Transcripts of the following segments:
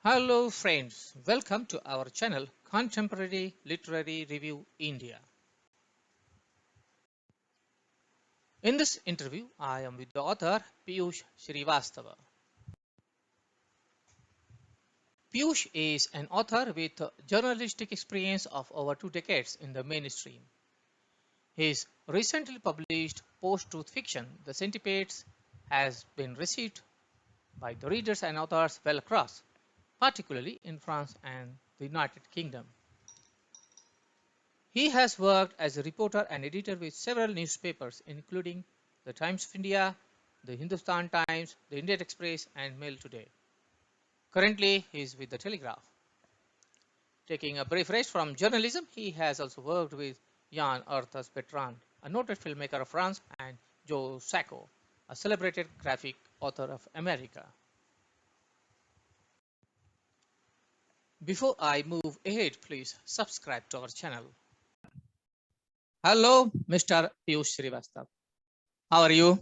Hello friends, welcome to our channel Contemporary Literary Review India. In this interview, I am with the author Piyush Srivastava. Piyush is an author with journalistic experience of over 2 decades in the mainstream. His recently published post-truth fiction, The Centipedes, has been received by the readers and authors well across, particularly in France and the United Kingdom. He has worked as a reporter and editor with several newspapers, including the Times of India, the Hindustan Times, the Indian Express, and Mail Today. Currently, he is with the Telegraph. Taking a brief rest from journalism, he has also worked with Jan Arthus Bertrand, a noted filmmaker of France, and Joao, a celebrated graphic author of America. Before I move ahead, please subscribe to our channel. Hello, Mr. Piyush Srivastava. How are you?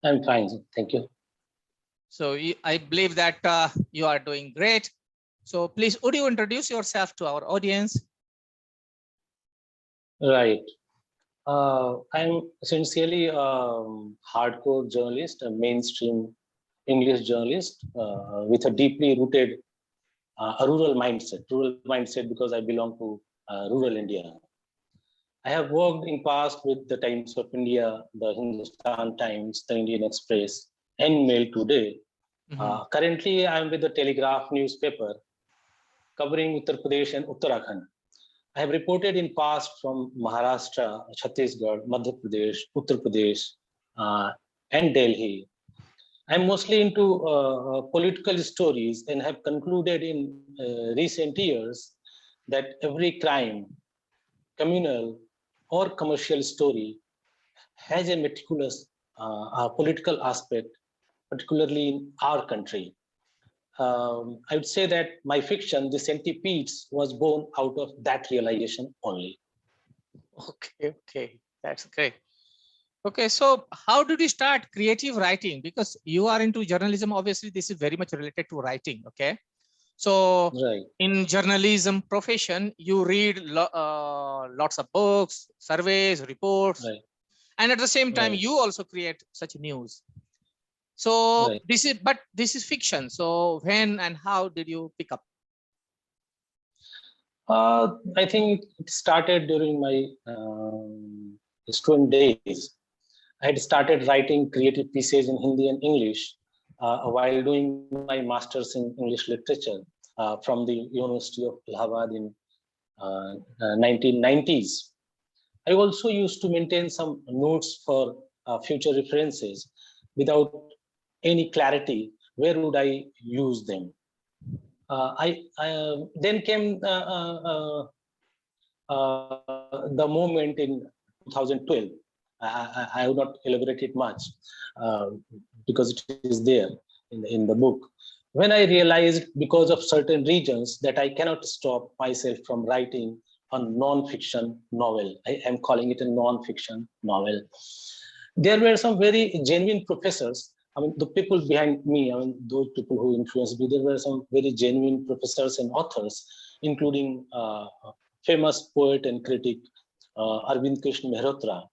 I'm fine, thank you. So I believe that you are doing great. So please, would you introduce yourself to our audience? Right. I'm essentially a hardcore journalist, a mainstream English journalist with a deeply rooted a rural mindset because I belong to rural India. I have worked in past with the Times of India, the Hindustan Times, the Indian Express, and Mail Today. Currently, I'm with the Telegraph newspaper covering Uttar Pradesh and Uttarakhand. I have reported in past from Maharashtra, Chhattisgarh, Madhya Pradesh, Uttar Pradesh, and Delhi. I'm mostly into political stories and have concluded in recent years that every crime, communal or commercial story has a meticulous political aspect, particularly in our country. I would say that my fiction, The Centipedes, was born out of that realization only. Okay, that's great. Okay, so how did you start creative writing? Because you are into journalism, obviously this is very much related to writing, okay? So right. In journalism profession, you read lots of books, surveys, reports, Right. And at the same time, right. you also create such news. So right. this is fiction. So when and how did you pick up? I think it started during my student days. I had started writing creative pieces in Hindi and English while doing my master's in English literature from the University of Allahabad in 1990s. I also used to maintain some notes for future references without any clarity. Where would I use them? Then came the moment in 2012. I will not elaborate it much because it is there in the book. When I realized, because of certain reasons, that I cannot stop myself from writing a non-fiction novel. I am calling it a non-fiction novel. There were some very genuine professors. I mean, the people behind me, I mean, those people who influenced me, there were some very genuine professors and authors, including famous poet and critic Arvind Krishna Mehrotra.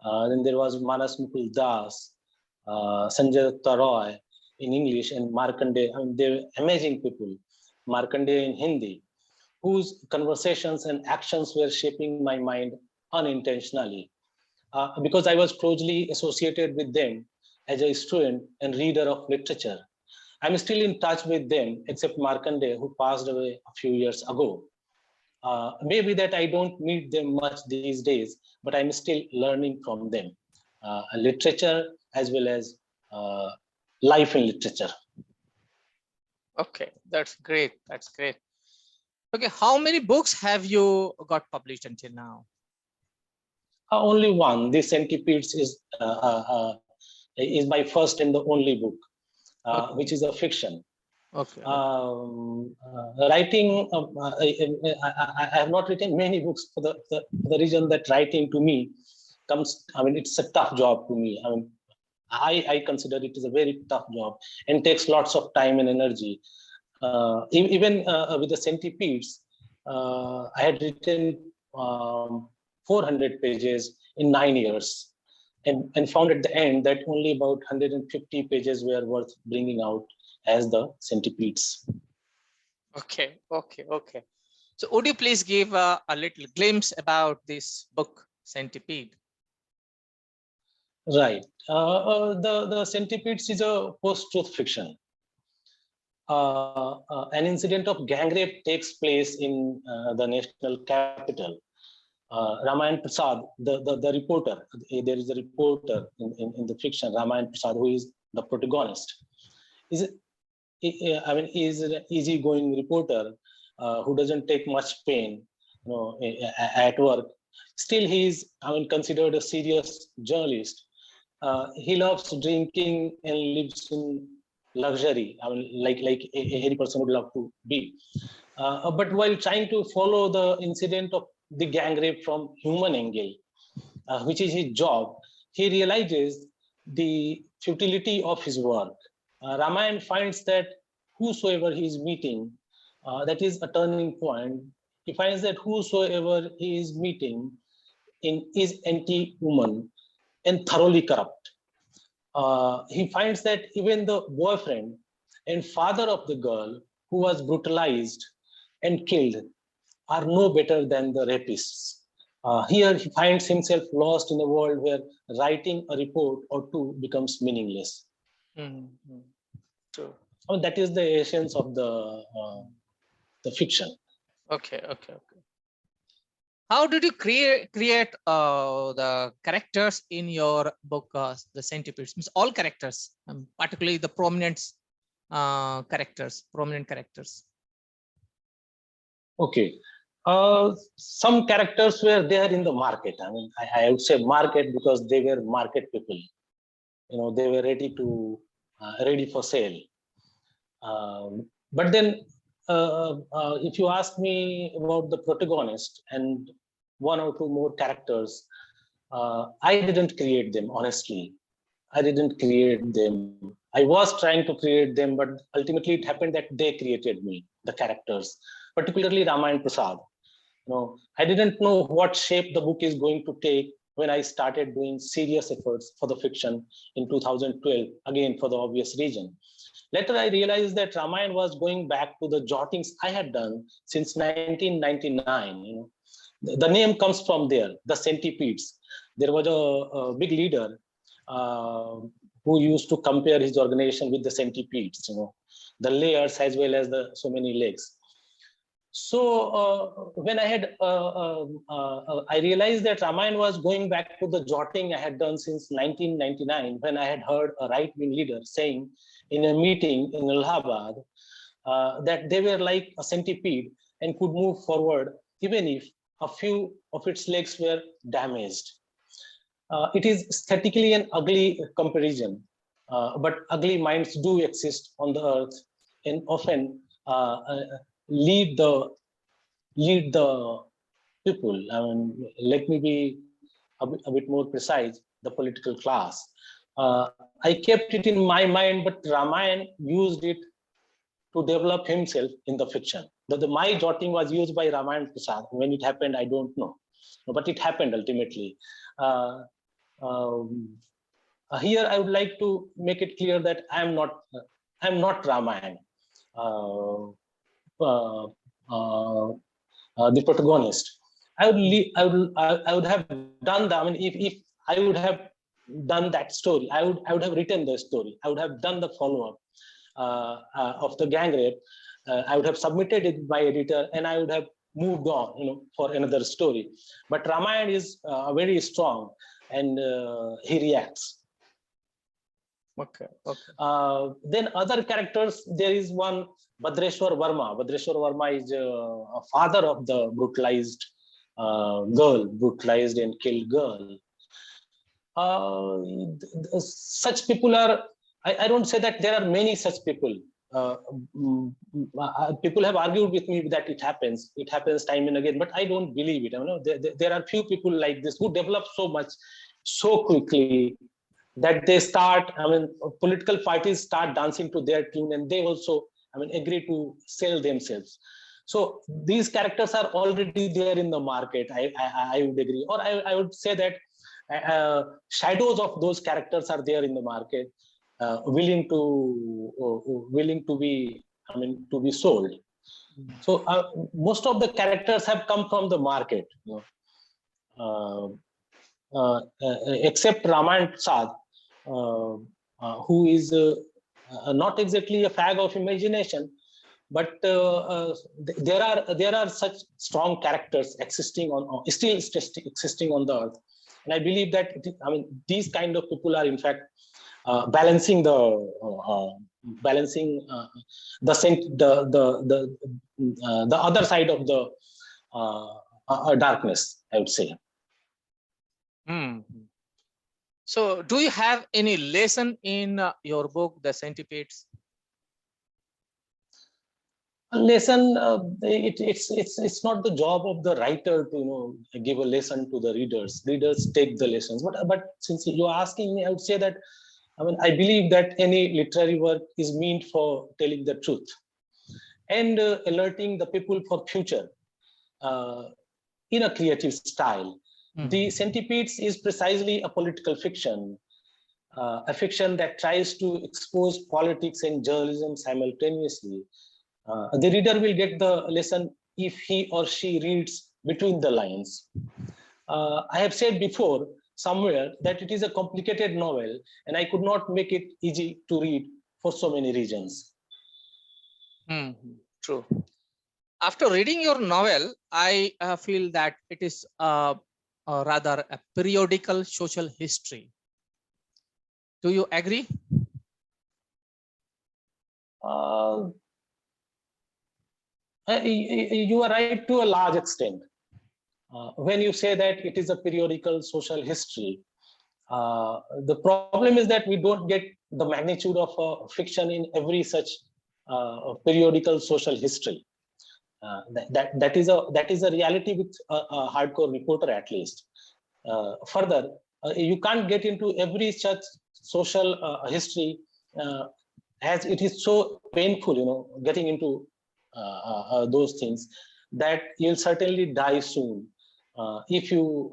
Then there was Manas Mukul Das, Sanjay Datta Roy in English, and Markandeya. I mean, they were amazing people. Markandeya in Hindi, whose conversations and actions were shaping my mind unintentionally. Because I was closely associated with them as a student and reader of literature. I'm still in touch with them, except Markandeya, who passed away a few years ago. Maybe that I don't meet them much these days, but I'm still learning from them, literature as well as life in literature. Okay, that's great. That's great. Okay, how many books have you got published until now? Only one. The Centipedes is my first and the only book, okay, which is a fiction. Okay. Writing, I have not written many books for the reason that writing to me comes, I mean, it's a tough job to me. I mean, I consider it is a very tough job and takes lots of time and energy. Even with the Centipedes, I had written 400 pages in 9 years, and found at the end that only about 150 pages were worth bringing out as the Centipedes. Okay. So would you please give a little glimpse about this book, Centipede? Right. The Centipedes is a post-truth fiction. An incident of gang rape takes place in the national capital. Ramayan Prasad, the reporter, there is a reporter in the fiction, Ramayan Prasad, who is the protagonist. Is an easygoing reporter who doesn't take much pain, at work. Still, he is, considered a serious journalist. He loves drinking and lives in luxury. Like any person would love to be. But while trying to follow the incident of the gang rape from human angle, which is his job, he realizes the futility of his work. Ramayan finds that whosoever he is meeting, that is a turning point. He finds that whosoever he is meeting is anti-woman and thoroughly corrupt. He finds that even the boyfriend and father of the girl who was brutalized and killed are no better than the rapists. Here he finds himself lost in a world where writing a report or two becomes meaningless. Mm-hmm. True. That is the essence of the fiction. Okay. How did you create the characters in your book, the Centipedes? Means all characters, particularly the prominent characters. Okay. Some characters were there in the market. I would say market because they were market people. They were ready for sale. But then, if you ask me about the protagonist and one or two more characters, I didn't create them, honestly. I didn't create them. I was trying to create them, but ultimately it happened that they created me, the characters, particularly Ramayan Prasad. I didn't know what shape the book is going to take when I started doing serious efforts for the fiction in 2012, again, for the obvious reason. Later, I realized that Ramayan was going back to the jottings I had done since 1999. The name comes from there, the Centipedes. There was a big leader who used to compare his organization with the Centipedes, the layers as well as the so many legs. So when I had, I realized that Ramayan was going back to the jotting I had done since 1999, when I had heard a right-wing leader saying in a meeting in Allahabad that they were like a centipede and could move forward even if a few of its legs were damaged. It is aesthetically an ugly comparison, but ugly minds do exist on the earth and often lead the people. Let me be a bit more precise, the political class. I kept it in my mind, but Ramayan used it to develop himself in the fiction. My jotting was used by Ramayan Prasad. When it happened, I don't know, but it happened ultimately. Here, I would like to make it clear that I'm not Ramayan. The protagonist. I would have done that. If I would have done that story, I would have written the story. I would have done the follow-up of the gang rape. I would have submitted it by editor, and I would have moved on, for another story. But Ramayan is very strong, and he reacts. Okay. Then other characters, there is one Bhadrashwar Verma. Bhadrashwar Verma is a father of the brutalized and killed girl. Such people are, I don't say that there are many such people. People have argued with me that it happens time and again, but I don't believe it. There are few people like this who develop so much so quickly that they start, political parties start dancing to their tune, and they also agree to sell themselves. So these characters are already there in the market. I would agree, or I would say that shadows of those characters are there in the market, willing to be, to be sold. So most of the characters have come from the market, except Raman Sad, who is not exactly a fag of imagination, but there are such strong characters existing on, still existing on the earth, and I believe that these kind of people are in fact balancing the other side of the darkness, I would say. So, do you have any lesson in your book, The Centipedes? A lesson, it's not the job of the writer to give a lesson to the readers. Readers take the lessons. But since you're asking me, I would say that I believe that any literary work is meant for telling the truth and alerting the people for future in a creative style. The Centipedes is precisely a political fiction, a fiction that tries to expose politics and journalism simultaneously. The reader will get the lesson if he or she reads between the lines. I have said before somewhere that it is a complicated novel, and I could not make it easy to read for so many reasons. True. After reading your novel, I feel that it is rather a periodical social history. Do you agree? You are right to a large extent. When you say that it is a periodical social history, the problem is that we don't get the magnitude of fiction in every such periodical social history. That is a reality with a hardcore reporter, at least. Further, you can't get into every such social history, as it is so painful, getting into those things, that you'll certainly die soon if you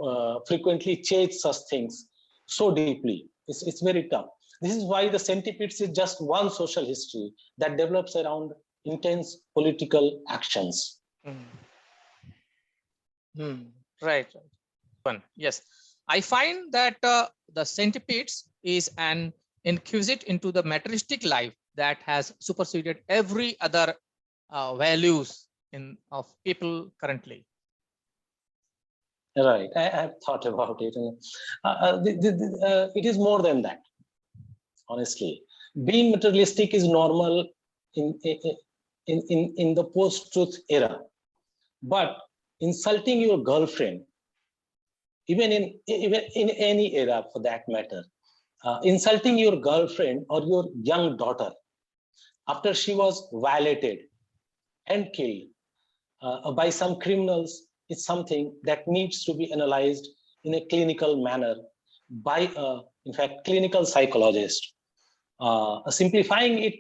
frequently chase such things so deeply. It's very tough. This is why the Centipedes is just one social history that develops around intense political actions. Right. Yes, I find that the Centipedes is an inquisition into the materialistic life that has superseded every other values of people currently. Right, I have thought about it. It is more than that, honestly. Being materialistic is normal in the post-truth era, but insulting your girlfriend, even in any era for that matter, insulting your girlfriend or your young daughter after she was violated and killed by some criminals is something that needs to be analyzed in a clinical manner by in fact, clinical psychologist. Simplifying it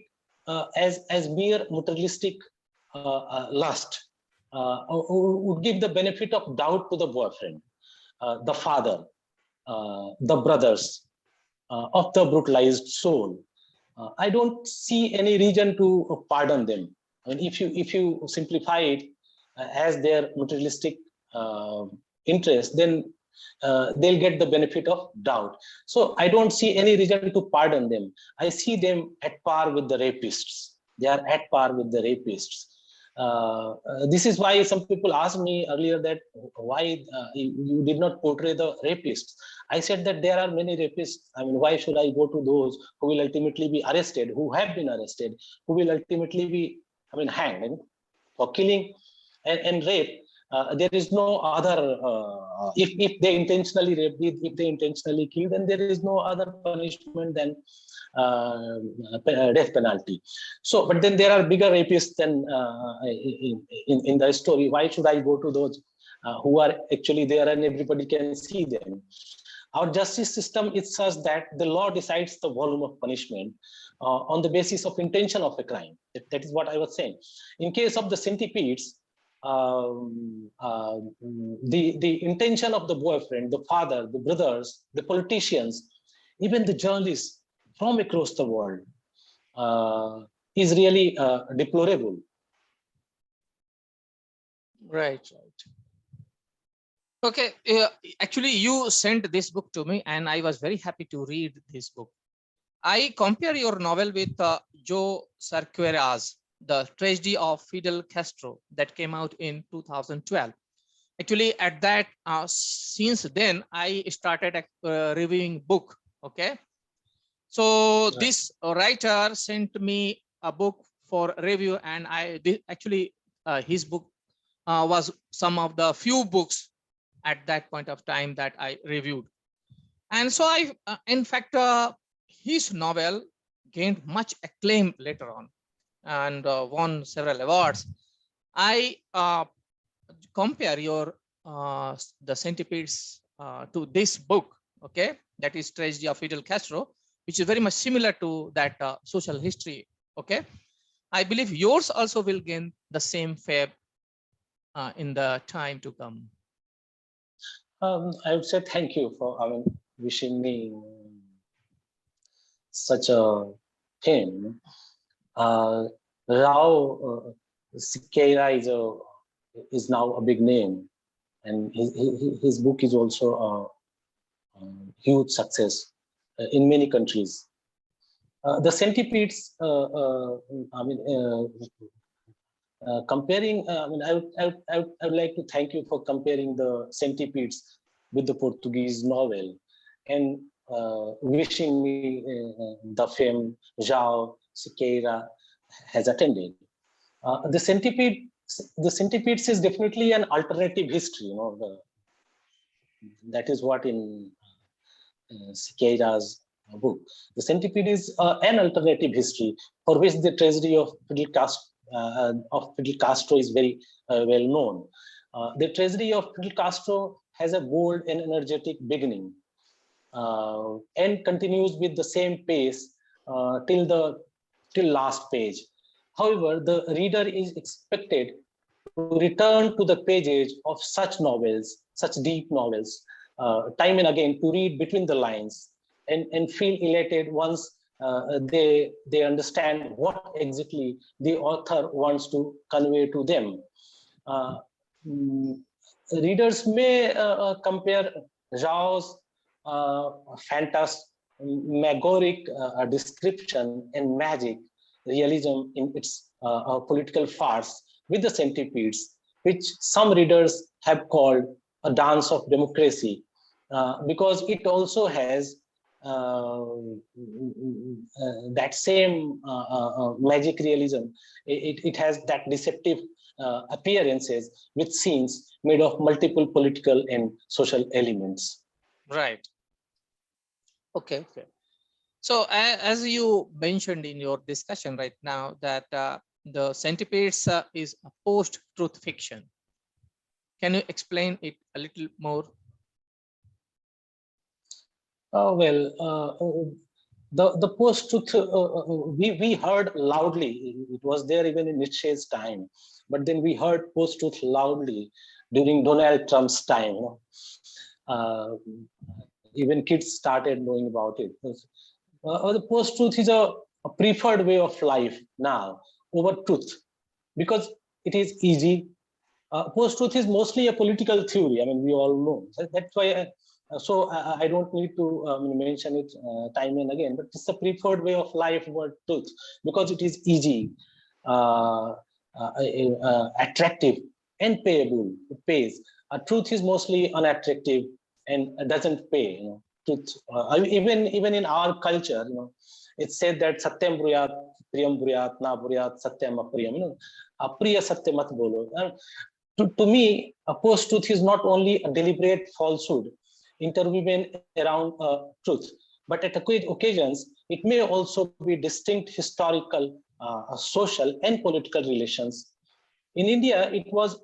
as mere materialistic lust would give the benefit of doubt to the boyfriend, the father, the brothers of the brutalized soul. I don't see any reason to pardon them. If you simplify it as their materialistic interest, then they'll get the benefit of doubt. So I don't see any reason to pardon them. I see them at par with the rapists. They are at par with the rapists. This is why some people asked me earlier that why you did not portray the rapists. I said that there are many rapists. Why should I go to those who will ultimately be arrested, who have been arrested, who will ultimately be hanged for killing and rape? There is no other, if they intentionally rape, if they intentionally kill, then there is no other punishment than death penalty. So, but then there are bigger rapists than in the story. Why should I go to those who are actually there and everybody can see them? Our justice system is such that the law decides the volume of punishment, on the basis of intention of a crime. That is what I was saying. In case of the centipedes, the intention of the boyfriend, the father, the brothers, the politicians, even the journalists from across the world is really deplorable. Right, right. Okay, actually you sent this book to me and I was very happy to read this book. I compare your novel with João Cerqueira's The Tragedy of Fidel Castro that came out in 2012. Actually, at that, since then, I started reviewing book, okay? So Right. this writer sent me a book for review and actually his book was some of the few books at that point of time that I reviewed. And so in fact, his novel gained much acclaim later on and won several awards. I compare your the Centipedes to this book, okay, that is Tragedy of Fidel Castro, which is very much similar to that social history, okay. I believe yours also will gain the same fame in the time to come. I would say thank you for wishing me such a fame. Rao Cerqueira is now a big name, and his book is also a huge success in many countries. The Centipedes, comparing, I would like to thank you for comparing the Centipedes with the Portuguese novel and wishing me the fame Joao Cerqueira has attended. The Centipedes is definitely an alternative history. You know, that is what in Cerqueira's book. The Centipede is an alternative history for which the tragedy of Fidel Castro is very well known. The tragedy of Fidel Castro has a bold and energetic beginning and continues with the same pace till last page. However, the reader is expected to return to the pages of such novels, such deep novels, time and again to read between the lines and feel elated once they understand what exactly the author wants to convey to them. Readers may compare Joao's phantasmagoric description and magic realism in its political farce with the Centipedes, which some readers have called a dance of democracy, because it also has that same magic realism. It has that deceptive appearances with scenes made of multiple political and social elements. Right. Okay. Okay. So as you mentioned in your discussion right now that the Centipedes is a post-truth fiction. Can you explain it a little more? The post-truth we heard loudly. It was there even in Nietzsche's time, but then we heard post-truth loudly during Donald Trump's time. Even kids started knowing about it. The post-truth is a preferred way of life now over truth because it is easy. Post-truth is mostly a political theory. I mean, we all know. That's why. So I don't need to mention it time and again, but it's a preferred way of life over truth because it is easy, attractive, and payable. It pays. Truth is mostly unattractive and doesn't pay. You know, truth. Even in our culture, you know, it's said that satyam bruyat, priyam bruyat, na bruyat, satyam apriyam. You know, apriya satya mat bolo. To me, a post-truth is not only a deliberate falsehood interwoven around truth, but at occasions, it may also be distinct historical, social, and political relations. In India, it was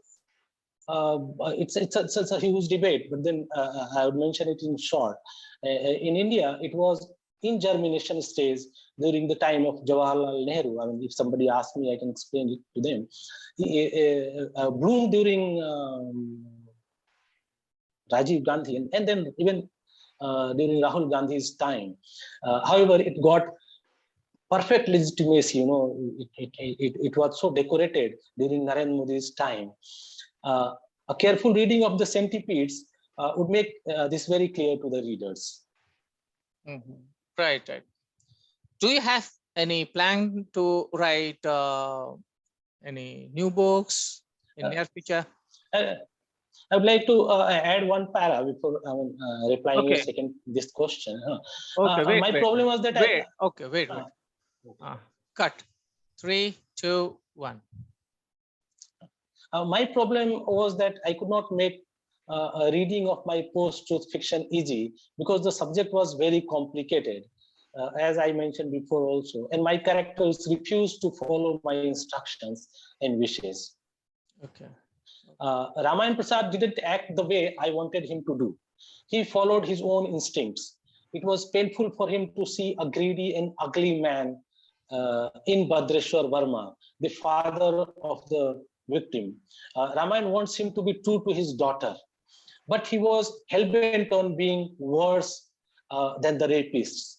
it's a huge debate, but then I would mention it in short. In India, it was in germination stage during the time of Jawaharlal Nehru. I mean, if somebody asks me, I can explain it to them. Bloomed during Rajiv Gandhi, and then even during Rahul Gandhi's time. However, it got perfect legitimacy. You know, it was so decorated during Narendra Modi's time. A careful reading of the Centipedes would make this very clear to the readers. Mm-hmm. Right, right. Do you have any plan to write any new books in near future? I would like to add one para before replying Okay. your this question. Okay, wait, my wait, problem wait. was that wait. Okay, wait. uh, Cut. 3, 2, 1. My problem was that I could not make a reading of my post-truth fiction easy because the subject was very complicated, as I mentioned before also, and my characters refused to follow my instructions and wishes. Okay. Ramayan Prasad didn't act the way I wanted him to do. He followed his own instincts. It was painful for him to see a greedy and ugly man in Bhadrashwar Verma, the father of the victim. Ramayan wants him to be true to his daughter, but he was hell-bent on being worse than the rapists.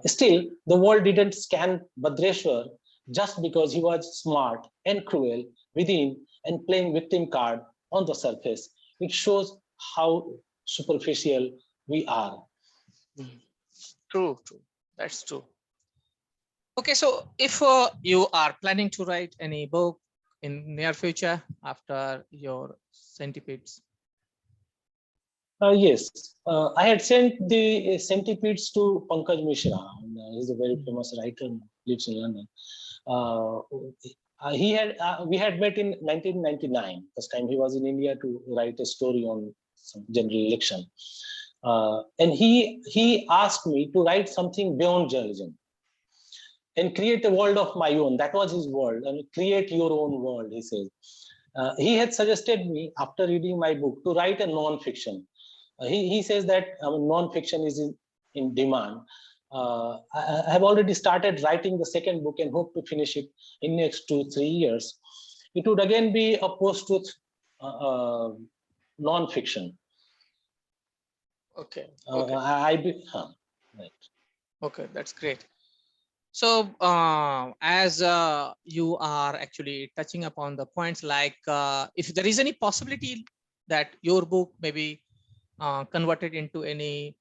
Still, the world didn't scan Bhadrashwar just because he was smart and cruel within and playing victim card on the surface. It shows how superficial we are. True, true. That's true. Okay, so if you are planning to write any book in near future after your Centipedes? Yes, I had sent the Centipedes to Pankaj Mishra. He's a very famous writer, lives in London. We had met in 1999. First time he was in India to write a story on some general election, and he asked me to write something beyond journalism and create a world of my own. That was his world, and create your own world. He says. He had suggested me after reading my book to write a non-fiction. He says that non-fiction is in demand. I have already started writing the second book and hope to finish it in next 2-3 years. It would again be a post-truth non-fiction. Okay. Right. Okay, that's great. So as you are actually touching upon the points, like if there is any possibility that your book may be converted into any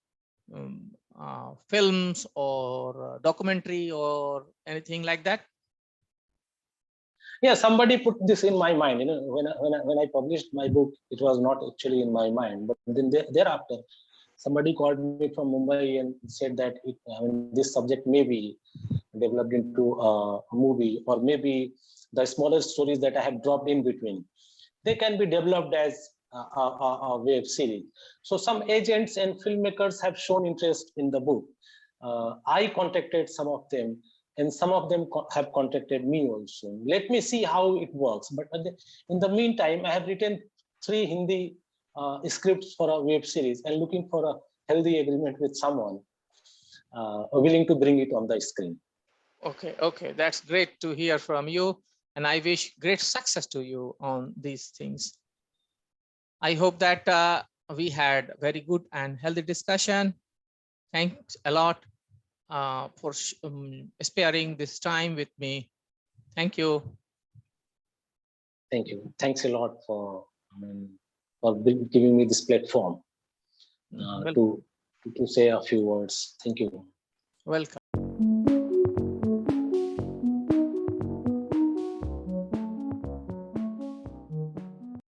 films or documentary or anything like that? Yeah, somebody put this in my mind. You know, when I published my book, it was not actually in my mind. But then thereafter, somebody called me from Mumbai and said that this subject may be developed into a movie, or maybe the smaller stories that I have dropped in between, they can be developed as a web series. So some agents and filmmakers have shown interest in the book. I contacted some of them, and some of them have contacted me also. Let me see how it works. But in the meantime, I have written 3 Hindi scripts for a web series and looking for a healthy agreement with someone willing to bring it on the screen. Okay, okay, that's great to hear from you, and I wish great success to you on these things. I hope that we had very good and healthy discussion. Thanks a lot for sparing this time with me. Thank you. Thank you. Thanks a lot for giving me this platform to say a few words. Thank you. Welcome.